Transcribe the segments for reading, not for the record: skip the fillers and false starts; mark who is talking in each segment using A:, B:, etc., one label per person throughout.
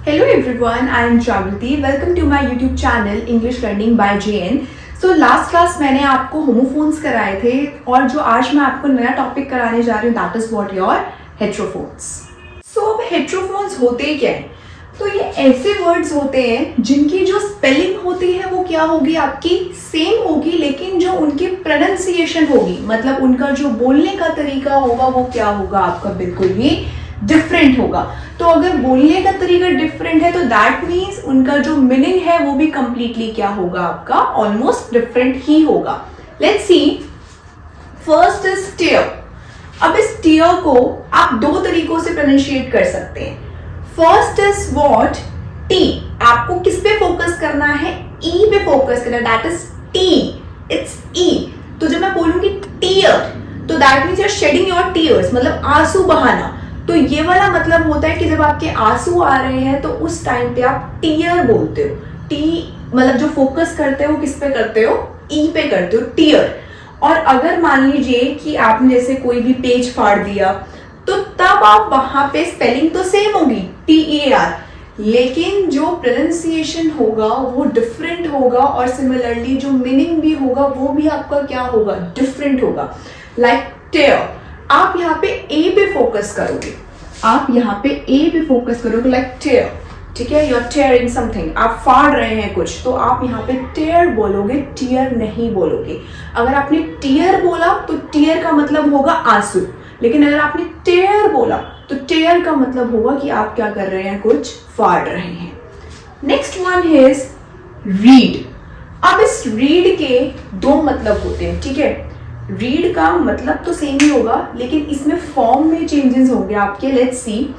A: Hello everyone, I am Jagriti. Welcome to my YouTube channel English Learning by JN. So last class मैंने आपको homophones कराए थे और जो आज मैं आपको नया टॉपिक कराने जा रही हूँ दैट इज व्हाट योर हेट्रोफोन्स. सो अब हेट्रोफोन्स होते क्या हैं? तो ये ऐसे वर्ड्स होते हैं जिनकी जो स्पेलिंग होती है वो क्या होगी, आपकी सेम होगी, लेकिन जो उनकी प्रोनाउंसिएशन होगी, मतलब उनका जो बोलने का तरीका होगा वो क्या होगा, आपका बिल्कुल ही डिफरेंट होगा. तो अगर बोलने का तरीका डिफरेंट है तो दैट मीन्स उनका जो मीनिंग है वो भी कंप्लीटली क्या होगा, आपका ऑलमोस्ट डिफरेंट ही होगा. Let's see. First is tear. अब इस टीयर को आप दो तरीकों से प्रोनाउंशिएट कर सकते हैं. First is what, T. आपको किस पे फोकस करना है, ई पे फोकस करना है, that is T, it's E. तो जब मैं बोलूंगी टीयर तो that means you are shedding your tears, मतलब आंसू बहाना. तो ये वाला मतलब होता है कि जब आपके आंसू आ रहे हैं तो उस टाइम पे आप टीयर बोलते हो. टी मतलब जो फोकस करते हो किस पे करते हो, ई पे करते हो, टीयर. और अगर मान लीजिए कि आपने जैसे कोई भी पेज फाड़ दिया तो तब आप वहां पे स्पेलिंग तो सेम होगी TEAR, लेकिन जो प्रोनाउंसिएशन होगा वो डिफरेंट होगा और सिमिलरली जो मीनिंग भी होगा वो भी आपका क्या होगा, डिफरेंट होगा. लाइक टेयर, आप यहाँ पे ए पे फोकस करोगे, आप यहाँ पे ए पे फोकस करोगे, लाइक टेयर. ठीक है, यू आर टेयरिंग समथिंग, आप फाड़ रहे हैं कुछ, तो आप यहाँ पे टेयर बोलोगे, टीयर नहीं बोलोगे. अगर आपने टीयर बोला तो टीयर का मतलब होगा आंसू, लेकिन अगर आपने टेयर बोला तो टेयर का मतलब होगा कि आप क्या कर रहे हैं, कुछ फाड़ रहे हैं. Next one is read. अब इस रीड के दो मतलब होते हैं. ठीक है, रीड का मतलब तो सेम ही होगा लेकिन इसमें फॉर्म में चेंजेस होंगे आपके. Let's see.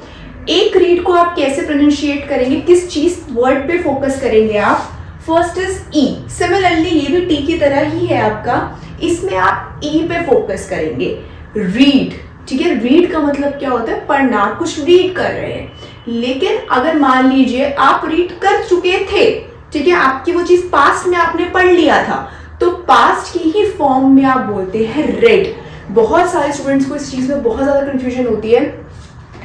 A: एक रीड को आप कैसे प्रोनाउंशिएट करेंगे, किस चीज वर्ड पे फोकस करेंगे आप. First is E. सिमिलरली ये भी टी की तरह ही है आपका, इसमें आप ई पे फोकस करेंगे. रीड. ठीक है, रीड का मतलब क्या होता है, पढ़ना, कुछ रीड कर रहे हैं. लेकिन अगर मान लीजिए आप रीड कर चुके थे, ठीक है, आपकी वो चीज पास्ट में आपने पढ़ लिया था, तो पास्ट की ही फॉर्म में आप बोलते हैं रेड. बहुत सारे स्टूडेंट्स को इस चीज में बहुत ज्यादा कंफ्यूजन होती है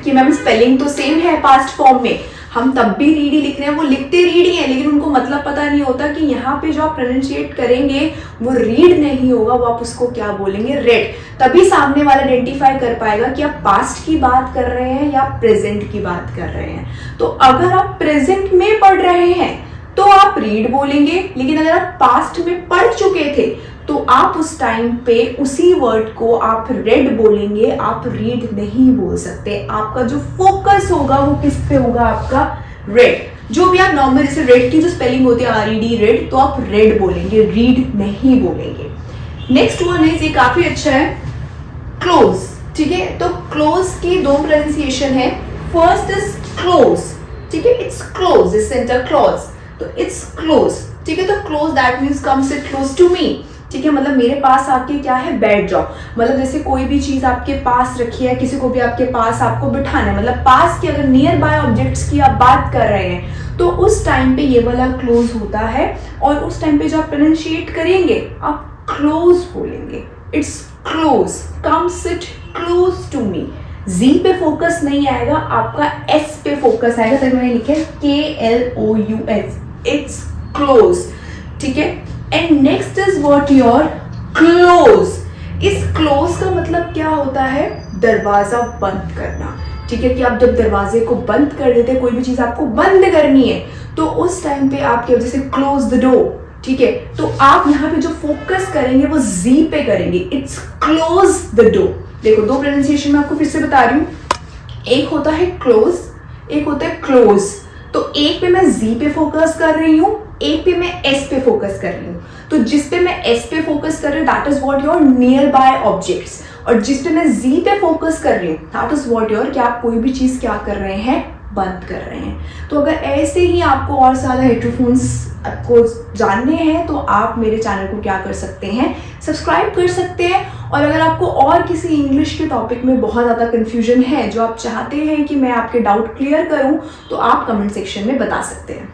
A: कि मैम स्पेलिंग तो सेम है पास्ट फॉर्म में, हम तब भी रीड ही लिख रहे हैं, वो लिखते रीड ही है, लेकिन उनको मतलब पता नहीं होता कि यहाँ पे जो आप प्रोनाउंशिएट करेंगे वो रीड नहीं होगा, वो आप उसको क्या बोलेंगे, रेड. तभी सामने वाला आइडेंटिफाई कर पाएगा कि आप पास्ट की बात कर रहे हैं या प्रेजेंट की बात कर रहे हैं. तो अगर आप प्रेजेंट में पढ़ रहे हैं तो आप रीड बोलेंगे, लेकिन अगर आप पास्ट में पढ़ चुके थे तो आप उस टाइम पे उसी वर्ड को आप रेड बोलेंगे, आप रीड नहीं बोल सकते. आपका जो फोकस होगा वो किस पे होगा, आपका रेड. जो भी आप नॉर्मल जैसे रेड की जो स्पेलिंग होती है RED, रेड, तो आप रेड बोलेंगे, रीड नहीं बोलेंगे. नेक्स्ट वन है, ये काफी अच्छा है, क्लोज. ठीक है, तो क्लोज की दो प्रोनाउंसिएशन है. First is close. ठीक है, it's close, it's centre close, तो इट्स क्लोज. ठीक है, तो close that means come sit close to me. ठीक है, मतलब मेरे पास आके क्या है, बैठ जाओ. मतलब जैसे कोई भी चीज आपके पास रखी है, किसी को भी आपके पास आपको बिठाना है, मतलब पास की अगर नियर बाय ऑब्जेक्ट्स की आप बात कर रहे हैं तो उस टाइम पे ये वाला क्लोज होता है. और उस टाइम पे जो आप प्रोनाउंशिएट करेंगे आप क्लोज बोलेंगे, it's close, come sit close to me. जी पे फोकस नहीं आएगा, आपका एस पे फोकस आएगा. तभी मैंने लिखा है KLOUS, इट्स क्लोज. ठीक है, and next is what, your close. इस क्लोज का मतलब क्या होता है, दरवाजा बंद करना. ठीक है, कि आप जब दरवाजे को बंद कर देते, कोई भी चीज आपको बंद करनी है तो उस टाइम पे आप क्या, जैसे क्लोज द डोर. ठीक है, तो आप यहाँ पे जो फोकस करेंगे वो जी पे करेंगे, इट्स क्लोज द डोर. देखो दो प्रोनाउंसिएशन मैं आपको फिर से बता रही हूँ, एक होता है क्लोज, एक होता है क्लोज. तो एक पे मैं जी पे फोकस कर रही हूँ, एक पे मैं एस पे फोकस कर रही हूँ. तो जिस पे मैं एस पे फोकस कर रही हूँ that is what your near by objects, और जिस पे मैं जी पे फोकस कर रही हूँ दैट इज व्हाट योर, कि आप कोई भी चीज क्या कर रहे हैं, बंद कर रहे हैं. तो अगर ऐसे ही आपको और ज्यादा हेट्रोफोन्स को जानने हैं तो आप मेरे चैनल को क्या कर सकते हैं, सब्सक्राइब कर सकते हैं. और अगर आपको और किसी इंग्लिश के टॉपिक में बहुत ज़्यादा कन्फ्यूजन है, जो आप चाहते हैं कि मैं आपके डाउट क्लियर करूं, तो आप कमेंट सेक्शन में बता सकते हैं.